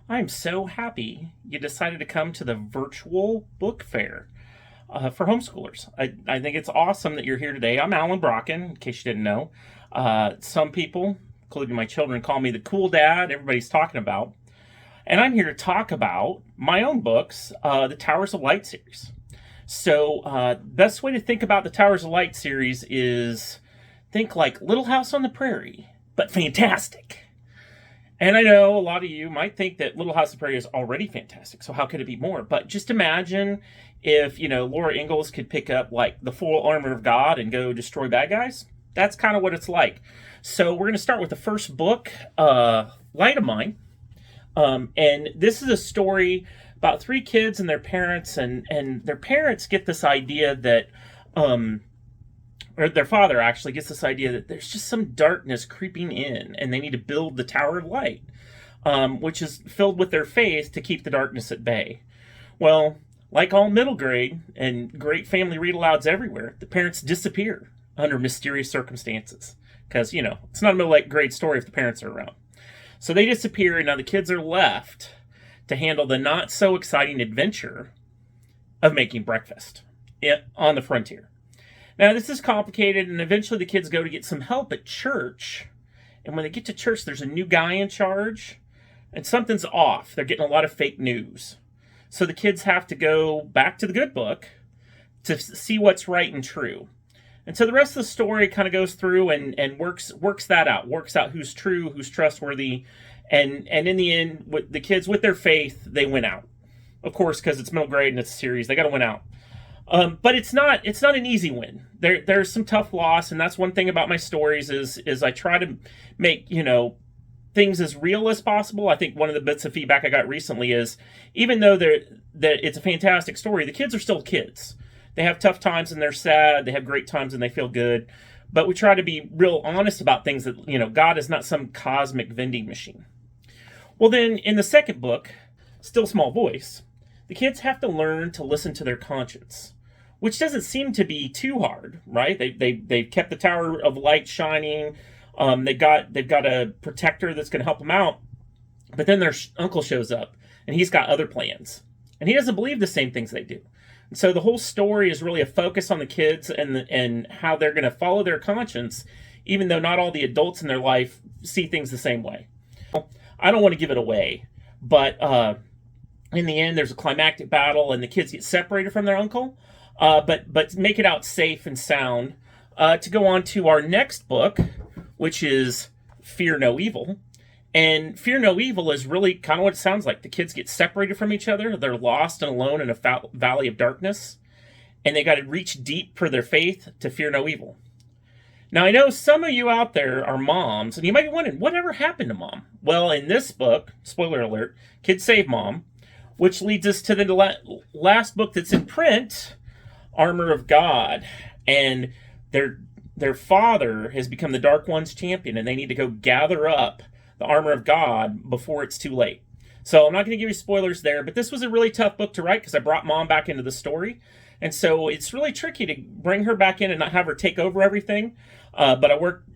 I'm so happy you decided to come to the virtual book fair for homeschoolers. I think it's awesome that you're here today. I'm Alan Brocken, in case you didn't know. Some people, including my children, call me the cool dad everybody's talking about. And I'm here to talk about my own books, the Towers of Light series. So, best way to think about the Towers of Light series is think like Little House on the Prairie, but fantastic. And I know a lot of you might think that Little House of Prairie is already fantastic, so how could it be more? But just imagine if, Laura Ingalls could pick up like the full armor of God and go destroy bad guys. That's kind of what it's like. So we're going to start with the first book, Light of Mine. And this is a story about three kids and their parents, and their parents get this idea that or their father actually gets this idea that there's just some darkness creeping in and they need to build the Tower of Light, which is filled with their faith to keep the darkness at bay. Well, like all middle grade and great family read alouds everywhere, the parents disappear under mysterious circumstances. Because, it's not a middle grade story if the parents are around. So they disappear, and now the kids are left to handle the not so exciting adventure of making breakfast on the frontier. Now, this is complicated, and eventually the kids go to get some help at church. And when they get to church, there's a new guy in charge, and something's off. They're getting a lot of fake news. So the kids have to go back to the good book to see what's right and true. And so the rest of the story kind of goes through and works that out, works out who's true, who's trustworthy. And in the end, with the kids, with their faith, they win out. Of course, because it's middle grade and it's a series, they got to win out. But it's not an easy win. There's some tough loss, and that's one thing about my stories is I try to make things as real as possible. I think one of the bits of feedback I got recently is even though that it's a fantastic story, the kids are still kids. They have tough times and they're sad. They have great times and they feel good. But we try to be real honest about things that God is not some cosmic vending machine. Well, then in the second book, Still Small Voice, the kids have to learn to listen to their conscience, which doesn't seem to be too hard, right? They've kept the Tower of Light shining. They've got a protector that's going to help them out, but then their uncle shows up, and he's got other plans, and he doesn't believe the same things they do. And so the whole story is really a focus on the kids and how they're going to follow their conscience, even though not all the adults in their life see things the same way. I don't want to give it away, but in the end, there's a climactic battle, and the kids get separated from their uncle, but make it out safe and sound. To go on to our next book, which is Fear No Evil. And Fear No Evil is really kind of what it sounds like. The kids get separated from each other. They're lost and alone in a valley of darkness. And they got to reach deep for their faith to fear no evil. Now, I know some of you out there are moms, and you might be wondering, whatever happened to mom? Well, in this book, spoiler alert, kids save mom, which leads us to the last book that's in print, Armor of God. And their father has become the Dark One's champion, and they need to go gather up the armor of God before it's too late. So I'm not going to give you spoilers there, but this was a really tough book to write because I brought mom back into the story. And so it's really tricky to bring her back in and not have her take over everything. But I worked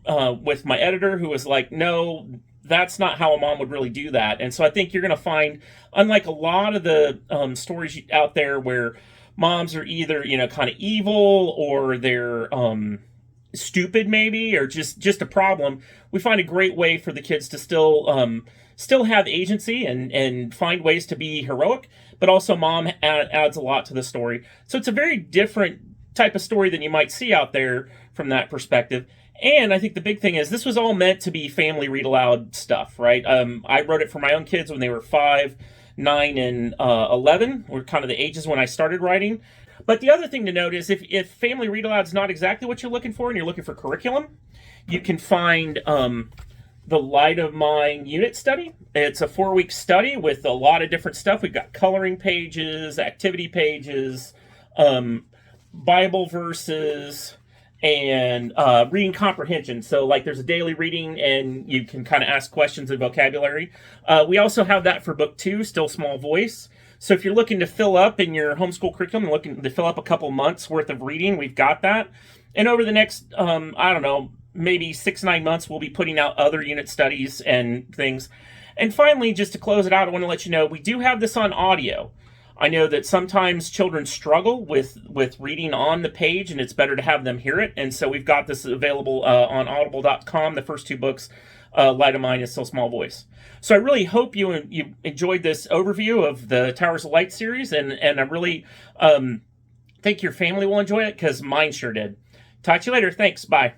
with my editor who was like, no, that's not how a mom would really do that. And so I think you're going to find, unlike a lot of the stories out there where moms are either, kind of evil or they're stupid maybe, or just a problem, we find a great way for the kids to still have agency and find ways to be heroic, but also mom adds a lot to the story. So it's a very different type of story than you might see out there from that perspective. And I think the big thing is this was all meant to be family read aloud stuff, right? I wrote it for my own kids when they were 5, 9, and 11 were kind of the ages when I started writing. But the other thing to note is if family read aloud is not exactly what you're looking for and you're looking for curriculum, you can find the Light of Mine unit study. It's a 4-week study with a lot of different stuff. We've got coloring pages, activity pages, Bible verses, and reading comprehension. So like there's a daily reading and you can kind of ask questions of vocabulary. We also have that for book 2, Still Small Voice. So if you're looking to fill up in your homeschool curriculum and looking to fill up a couple months worth of reading, we've got that. And over the next, maybe 6-9 months, we'll be putting out other unit studies and things. And finally, just to close it out, I want to let you know we do have this on audio. I know that sometimes children struggle with reading on the page, and it's better to have them hear it. And so we've got this available on audible.com, the first 2 books, Light of Mine and Still Small Voice. So I really hope you enjoyed this overview of the Towers of Light series, and I really think your family will enjoy it, because mine sure did. Talk to you later. Thanks. Bye.